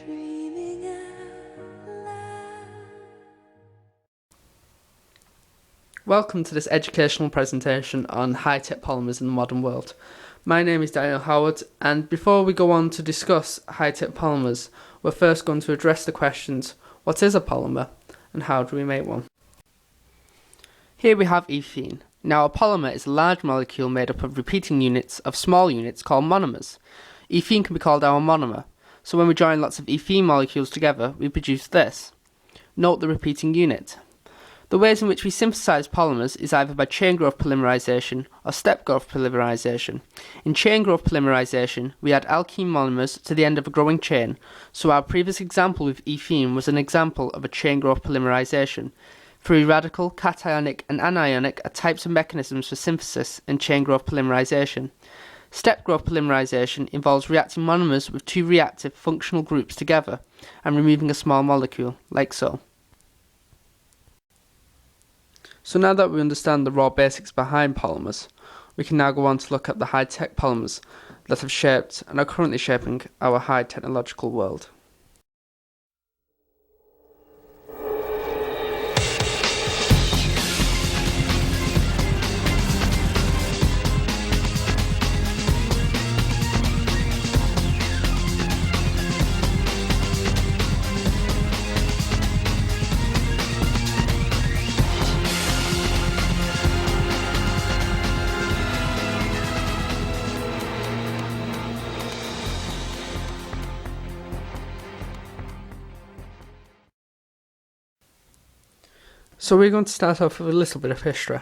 Dreaming out loud. Welcome to this educational presentation on high-tech polymers in the modern world. My name is Daniel Howard, and before we go on to discuss high-tech polymers, we're first going to address the questions: what is a polymer and how do we make one? Here we have ethene. Now, a polymer is a large molecule made up of repeating units of small units called monomers. Ethene can be called our monomer. So when we join lots of ethene molecules together, we produce this. Note the repeating unit. The ways in which we synthesize polymers is either by chain growth polymerization or step growth polymerization. In chain growth polymerization, we add alkene monomers to the end of a growing chain, so our previous example with ethene was an example of a chain growth polymerization. Free radical, cationic and anionic are types of mechanisms for synthesis in chain growth polymerization. Step growth polymerization involves reacting monomers with two reactive functional groups together and removing a small molecule, like so. So now that we understand the raw basics behind polymers, we can now go on to look at the high-tech polymers that have shaped and are currently shaping our high technological world. So we're going to start off with a little bit of history.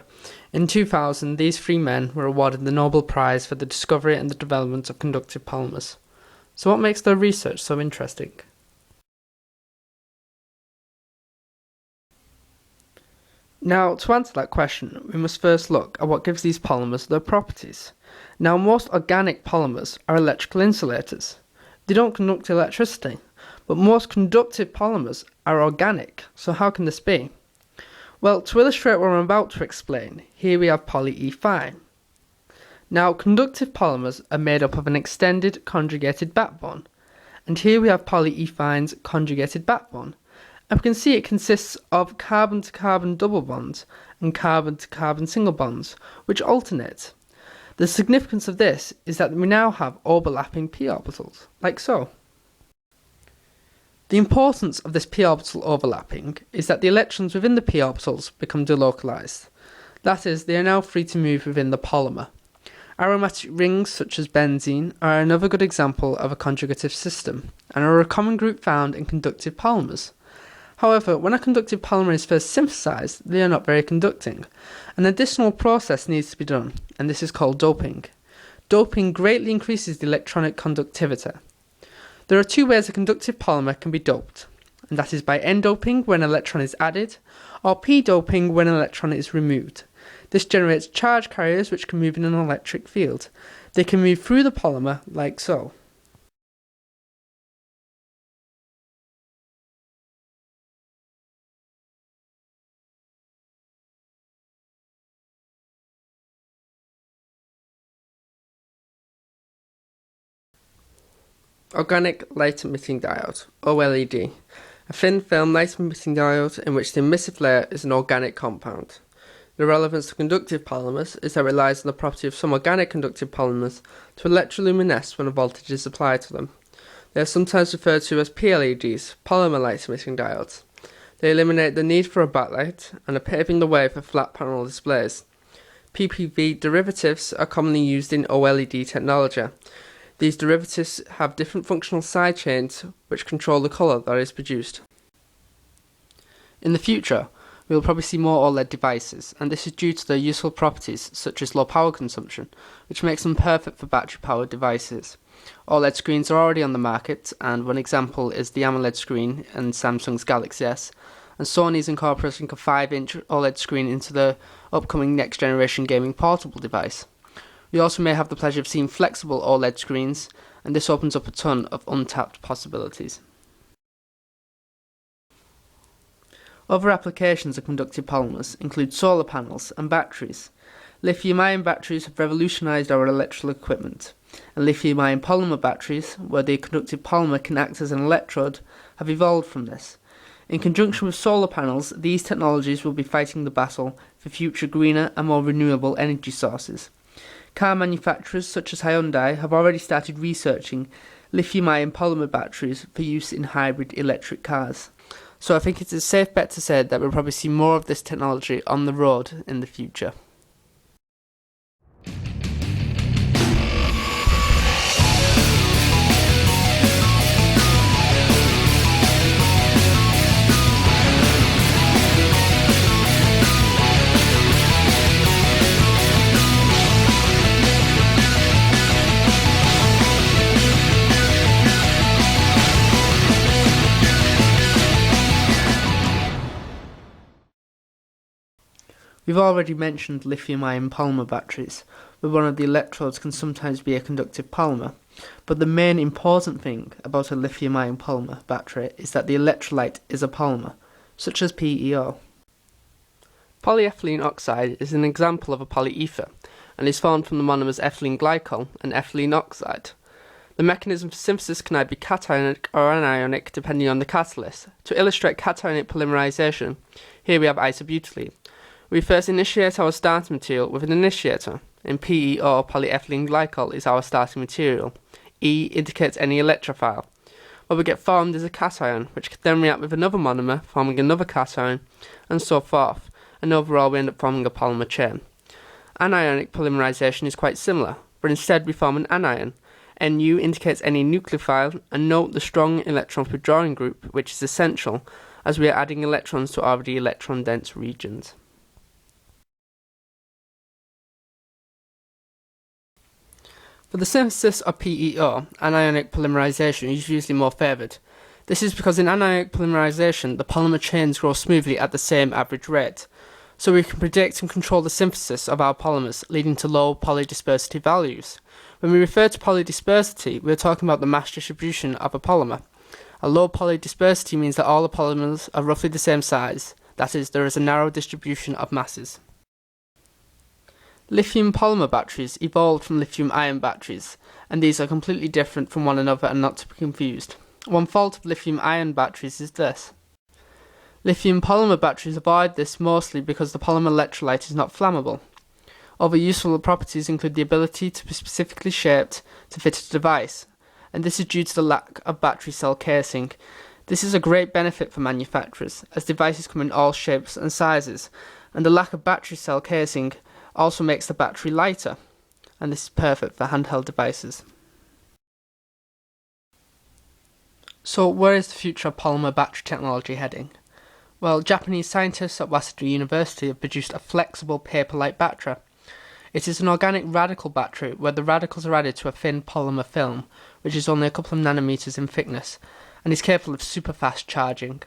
In 2000, these three men were awarded the Nobel Prize for the discovery and the development of conductive polymers. So what makes their research so interesting? Now, to answer that question, we must first look at what gives these polymers their properties. Now, most organic polymers are electrical insulators. They don't conduct electricity, but most conductive polymers are organic. So how can this be? Well, to illustrate what I'm about to explain, here we have polyethylene. Now, conductive polymers are made up of an extended conjugated backbone, and here we have polyethylene's conjugated backbone, and we can see it consists of carbon-to-carbon double bonds and carbon-to-carbon single bonds, which alternate. The significance of this is that we now have overlapping p orbitals, like so. The importance of this p orbital overlapping is that the electrons within the p orbitals become delocalized. That is, they are now free to move within the polymer. Aromatic rings such as benzene are another good example of a conjugative system and are a common group found in conductive polymers. However, when a conductive polymer is first synthesized, they are not very conducting. An additional process needs to be done, and this is called doping. Doping greatly increases the electronic conductivity. There are two ways a conductive polymer can be doped, and that is by N-doping when an electron is added, or P-doping when an electron is removed. This generates charge carriers which can move in an electric field. They can move through the polymer like so. Organic light-emitting diode, OLED. A thin film light-emitting diode in which the emissive layer is an organic compound. The relevance to conductive polymers is that it relies on the property of some organic conductive polymers to electroluminesce when a voltage is applied to them. They are sometimes referred to as PLEDs, polymer light-emitting diodes. They eliminate the need for a backlight and are paving the way for flat panel displays. PPV derivatives are commonly used in OLED technology. These derivatives have different functional side chains which control the colour that is produced. In the future, we will probably see more OLED devices, and this is due to their useful properties such as low power consumption, which makes them perfect for battery-powered devices. OLED screens are already on the market, and one example is the AMOLED screen in Samsung's Galaxy S, and Sony's incorporating a 5-inch OLED screen into the upcoming next-generation gaming portable device. We also may have the pleasure of seeing flexible OLED screens, and this opens up a ton of untapped possibilities. Other applications of conductive polymers include solar panels and batteries. Lithium-ion batteries have revolutionized our electrical equipment. and lithium-ion polymer batteries, where the conductive polymer can act as an electrode, have evolved from this. In conjunction with solar panels, these technologies will be fighting the battle for future greener and more renewable energy sources. Car manufacturers such as Hyundai have already started researching lithium-ion polymer batteries for use in hybrid electric cars. So I think it's a safe bet to say that we'll probably see more of this technology on the road in the future. We've already mentioned lithium-ion polymer batteries, where one of the electrodes can sometimes be a conductive polymer, but the main important thing about a lithium-ion polymer battery is that the electrolyte is a polymer, such as PEO. Polyethylene oxide is an example of a polyether, and is formed from the monomers ethylene glycol and ethylene oxide. The mechanism for synthesis can either be cationic or anionic depending on the catalyst. To illustrate cationic polymerization, here we have isobutylene. We first initiate our starting material with an initiator. In PEO, polyethylene glycol is our starting material. E indicates any electrophile. What we get formed is a cation, which can then react with another monomer, forming another cation, and so forth, and overall we end up forming a polymer chain. Anionic polymerization is quite similar, but instead we form an anion. Nu indicates any nucleophile, and note the strong electron withdrawing group, which is essential, as we are adding electrons to already electron-dense regions. For the synthesis of PEO, anionic polymerization is usually more favoured. This is because in anionic polymerization, the polymer chains grow smoothly at the same average rate, so we can predict and control the synthesis of our polymers, leading to low polydispersity values. When we refer to polydispersity, we are talking about the mass distribution of a polymer. A low polydispersity means that all the polymers are roughly the same size, that is, there is a narrow distribution of masses. Lithium polymer batteries evolved from lithium-ion batteries, and these are completely different from one another and not to be confused. One fault of lithium-ion batteries is this. Lithium polymer batteries avoid this mostly because the polymer electrolyte is not flammable. Other useful properties include the ability to be specifically shaped to fit a device, and this is due to the lack of battery cell casing. This is a great benefit for manufacturers, as devices come in all shapes and sizes, and the lack of battery cell casing also makes the battery lighter, and this is perfect for handheld devices. So where is the future of polymer battery technology heading? Well, Japanese scientists at Waseda University have produced a flexible paper-like battery. It is an organic radical battery where the radicals are added to a thin polymer film, which is only a couple of nanometers in thickness, and is capable of super fast charging.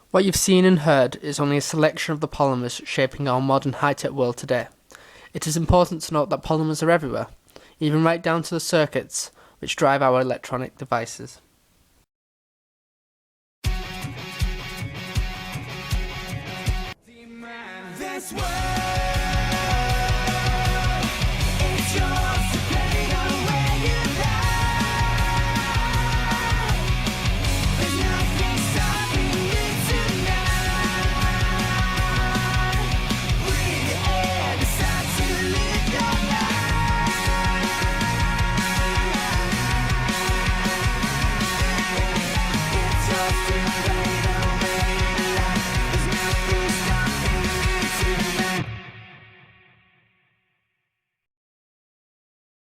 What you've seen and heard is only a selection of the polymers shaping our modern high-tech world today. It is important to note that polymers are everywhere, even right down to the circuits which drive our electronic devices. This world